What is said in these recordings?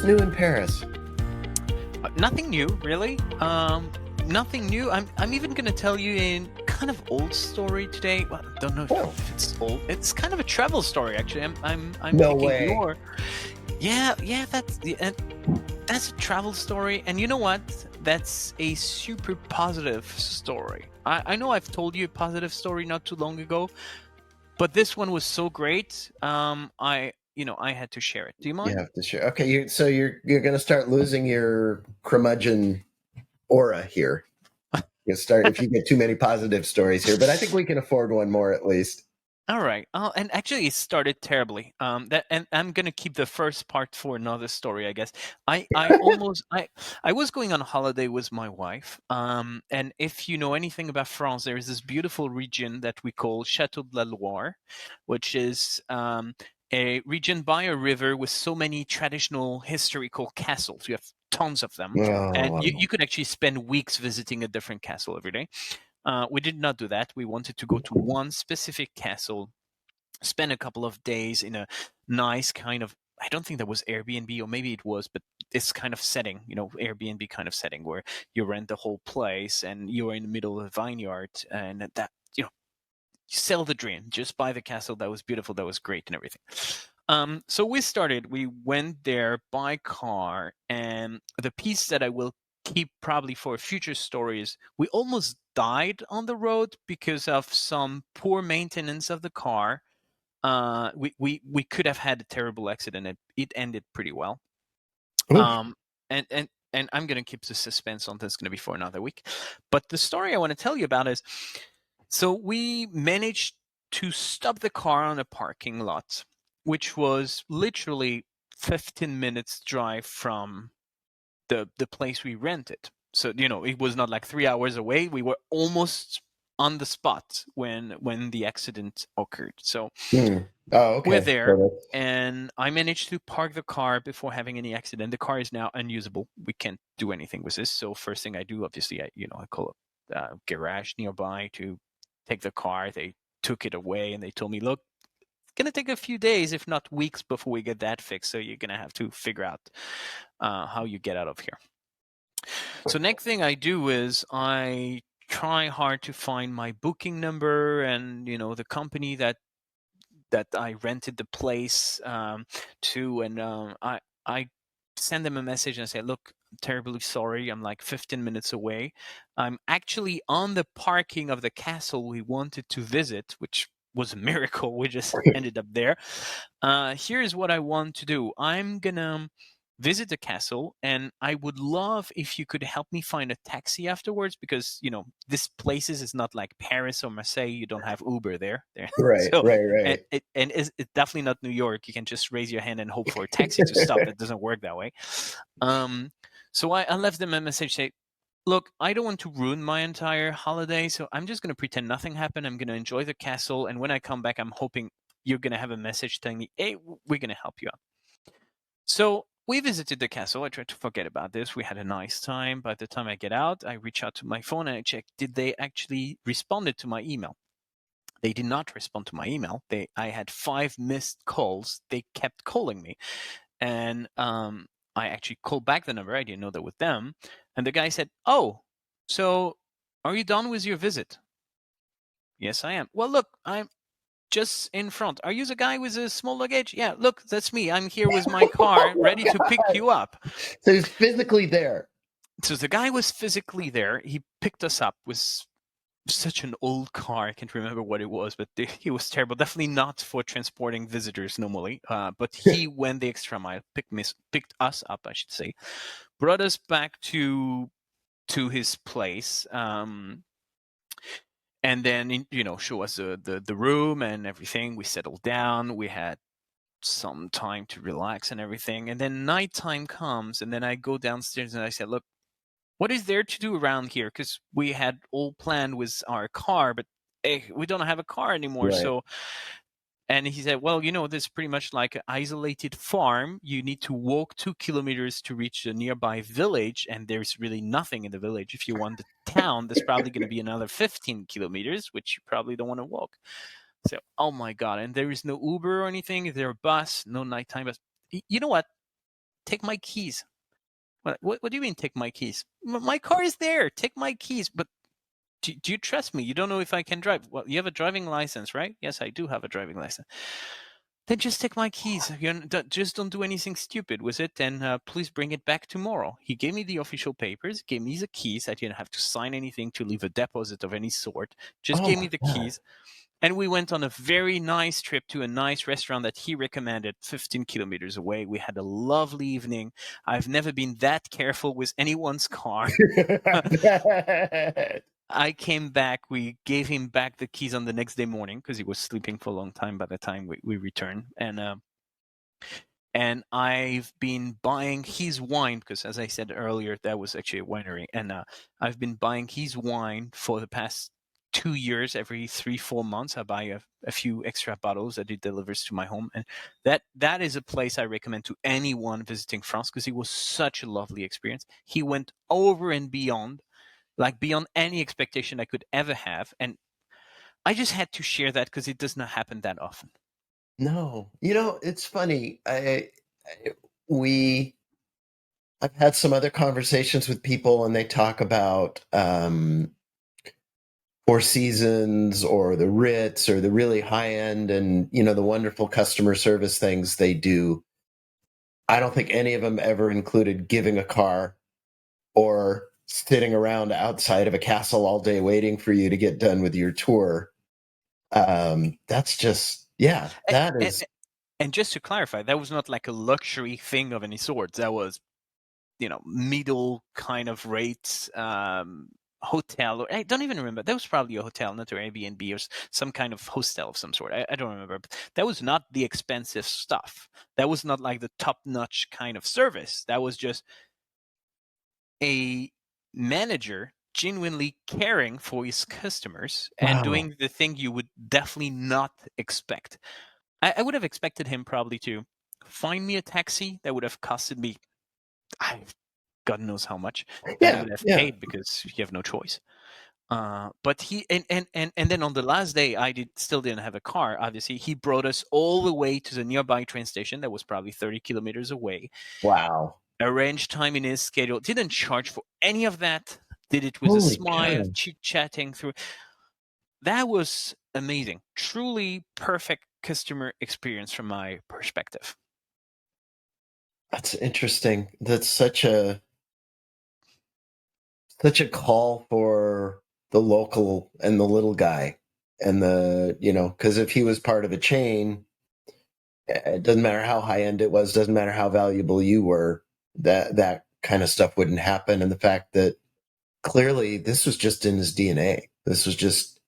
What's new in Paris? Nothing new, really. Nothing new. I'm even going to tell you a kind of old story today. Well, I don't know if it's old. It's kind of a travel story, actually. I'm No picking way. your. Yeah. That's a travel story, and you know what? That's a super positive story. I know I've told you a positive story not too long ago, but this one was so great. I had to share it. Do you You mind? have to share. Okay, you're going to start losing your curmudgeon aura here. You start if you get too many positive stories here, but I think we can afford one more at least. All right. And actually, it started terribly. And I'm gonna keep the first part for another story, I guess. I was going on holiday with my wife. And if you know anything about France, there is this beautiful region that we call Château de la Loire, which is a region by a river with so many traditional historical castles. You have tons of them, and Oh, you could actually spend weeks visiting a different castle every day. We did not do that. We wanted to go to one specific castle, spend a couple of days in a nice kind of, I don't think that was Airbnb, or maybe it was, but this kind of setting, Airbnb kind of setting where you rent the whole place and you're in the middle of a vineyard, and that, you sell the dream. Just buy the castle. That was beautiful. That was great and everything. So we went there by car, and the piece that I will keep probably for a future story is we almost died on the road because of some poor maintenance of the car. We could have had a terrible accident. It ended pretty well. oof. Um, and I'm gonna keep the suspense on this. Going to be for another week. But the story I want to tell you about is, so we managed to stop the car on a parking lot, which was literally 15 minutes drive from the place we rented. So it was not like 3 hours away. We were almost on the spot when the accident occurred. So Hmm. Oh, we're okay. there, So and I managed to park the car before having any accident. The car is now unusable. We can't do anything with this. So first thing I do, obviously, I call a garage nearby to take the car. They took it away, and they told me, look, it's gonna take a few days, if not weeks, before we get that fixed. So you're gonna have to figure out how you get out of here. So next thing I do is I try hard to find my booking number and the company that I rented the place to, and I send them a message and I say, "Look, I'm terribly sorry. I'm like 15 minutes away. I'm actually on the parking of the castle we wanted to visit, which was a miracle. We just ended up there. Here's what I want to do. I'm gonna visit the castle, and I would love if you could help me find a taxi afterwards, because this places is not like Paris or Marseille. You don't have Uber there. right, So, right, and right. it's definitely not New York. You can just raise your hand and hope for a taxi to stop. That doesn't work that way. um so I left them a message, say, look, I don't want to ruin my entire holiday, so I'm just going to pretend nothing happened. I'm going to enjoy the castle, and when I come back, I'm hoping you're going to have a message telling me, hey, we're going to help you out. So we visited the castle. I tried to forget about this. We had a nice time. By the time I get out, I reach out to my phone and I check, did they actually responded to my email? They did not respond to my email. I had 5 missed calls. They kept calling me, and I actually called back the number. I didn't know that was them, and the guy said, "Oh, so are you done with your visit?" Yes, I am. Well, look, I'm just in front. Are you the guy with the small luggage? Yeah, look, that's me. I'm here with my car, Oh ready my to pick God. you up. So he's physically there. So the guy was physically there. He picked us up with such an old car. I can't remember what it was, but he was terrible. Definitely not for transporting visitors normally. But he went the extra mile, picked us up, I should say, brought us back to his place, and then show us the room and everything. We settled down. We had some time to relax and everything. And then nighttime comes, and then I go downstairs and I said, look, what is there to do around here? Because we had all planned with our car, but we don't have a car anymore. Right. So, and he said, well, this is pretty much like an isolated farm. You need to walk 2 kilometers to reach a nearby village, and there's really nothing in the village. If you want the town, there's probably going to be another 15 kilometers, which you probably don't want to walk. So, oh my God. And there is no Uber or anything. Is there a bus? No nighttime bus. You know what? take my keys. What do you mean take my keys? My car is there. Take my keys. But do you trust me? You don't know if I can drive. Well, you have a driving license, right? Yes, I do have a driving license. Then just take my keys. Just don't do anything stupid with it, and please bring it back tomorrow. He gave me the official papers, gave me the keys. I didn't have to sign anything to leave a deposit of any sort. Just Oh gave my me the God. keys. And we went on a very nice trip to a nice restaurant that he recommended 15 kilometers away. We had a lovely evening. I've never been that careful with anyone's car. I came back. We gave him back the keys on the next day morning because he was sleeping for a long time by the time we returned. And I've been buying his wine because, as I said earlier, that was actually a winery. And I've been buying his wine for the past 2 years. Every 3-4 months, I buy a few extra bottles that he delivers to my home. And that is a place I recommend to anyone visiting France because it was such a lovely experience. He went over and beyond, like beyond any expectation I could ever have. And I just had to share that because it does not happen that often. No, it's funny. We I've had some other conversations with people, and they talk about Four Seasons or the Ritz or the really high end, and the wonderful customer service things they do. I don't think any of them ever included giving a car or sitting around outside of a castle all day waiting for you to get done with your tour. That's just, yeah, that And, is. and just to clarify, that was not like a luxury thing of any sort. That was, middle kind of rates hotel. Or I don't even remember. That was probably a hotel, not an Airbnb or some kind of hostel of some sort. I don't remember. But that was not the expensive stuff. That was not like the top-notch kind of service. That was just a manager genuinely caring for his customers and Wow. doing the thing you would definitely not expect. I would have expected him probably to find me a taxi that would have costed me, God knows how much, that I Yeah, would have yeah. paid because you have no choice. But he and then on the last day, still didn't have a car. Obviously, he brought us all the way to the nearby train station that was probably 30 kilometers away. Wow. Arranged time in his schedule. Didn't charge for any of that. Did it with a Holy smile, cow. chit chatting through. That was amazing. Truly perfect customer experience from my perspective. That's interesting. That's such a call for the local and the little guy. And because if he was part of a chain, it doesn't matter how high end it was, doesn't matter how valuable you were, that kind of stuff wouldn't happen. And the fact that clearly this was just in his DNA. This was just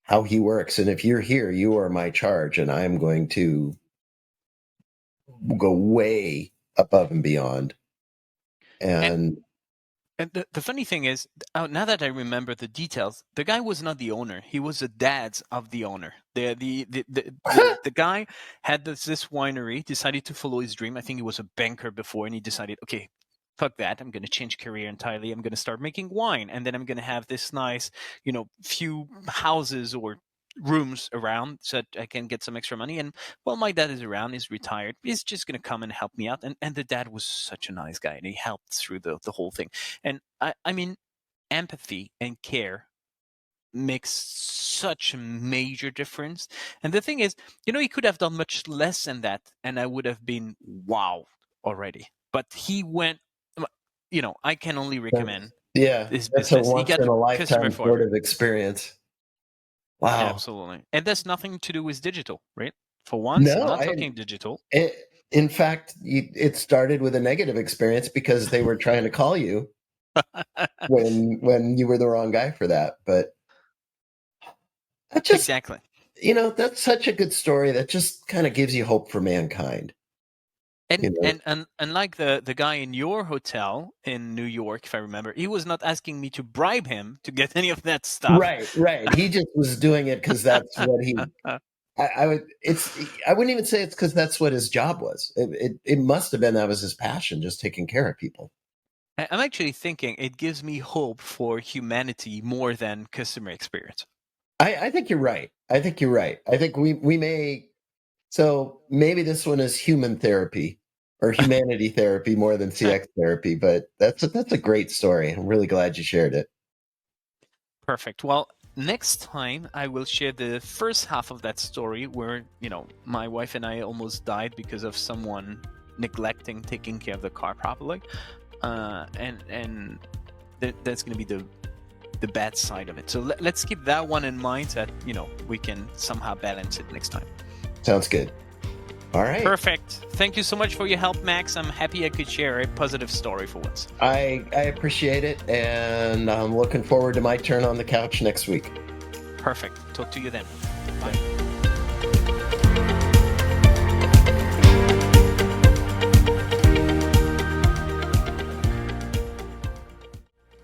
how he works. And if you're here, you are my charge, and I'm going to go way above and beyond. And And And the funny thing is, now that I remember the details, the guy was not the owner. He was the dad of the owner. The guy had this winery, decided to follow his dream. I think he was a banker before, and he decided, okay, fuck that. I'm going to change career entirely. I'm going to start making wine, and then I'm going to have this nice, few houses or rooms around so that I can get some extra money. And while my dad is around, he's retired, he's just going to come and help me out. And the dad was such a nice guy, and he helped through the whole thing. And I mean, empathy and care makes such a major difference. And the thing is, he could have done much less than that, and I would have been wow already. But he went, I can only recommend yeah, this that's a business. He once got in the a customer lifetime sort forever. of experience. Wow. Absolutely. And that's nothing to do with digital, right? For once, I'm No, not talking digital. it, in fact, it started with a negative experience because they were trying to call you when you were the wrong guy for that. But that just, Exactly. that's such a good story that just kind of gives you hope for mankind. And You know, and unlike the guy in your hotel in New York, if I remember, he was not asking me to bribe him to get any of that stuff. right, right. He just was doing it because that's what he. I would. It's. I wouldn't even say it's because that's what his job was. It must have been that was his passion, just taking care of people. I'm actually thinking it gives me hope for humanity more than customer experience. I think you're right. I think you're right. I think we may. So maybe this one is human therapy, or humanity therapy more than CX therapy. But that's a great story. I'm really glad you shared it. Perfect. Well, next time I will share the first half of that story where, my wife and I almost died because of someone neglecting taking care of the car properly. And that's going to be the bad side of it. So let's keep that one in mind, that, we can somehow balance it next time. Sounds good. All right. Perfect. Thank you so much for your help, Max. I'm happy I could share a positive story for once. I appreciate it, and I'm looking forward to my turn on the couch next week. Perfect. Talk to you then. Bye.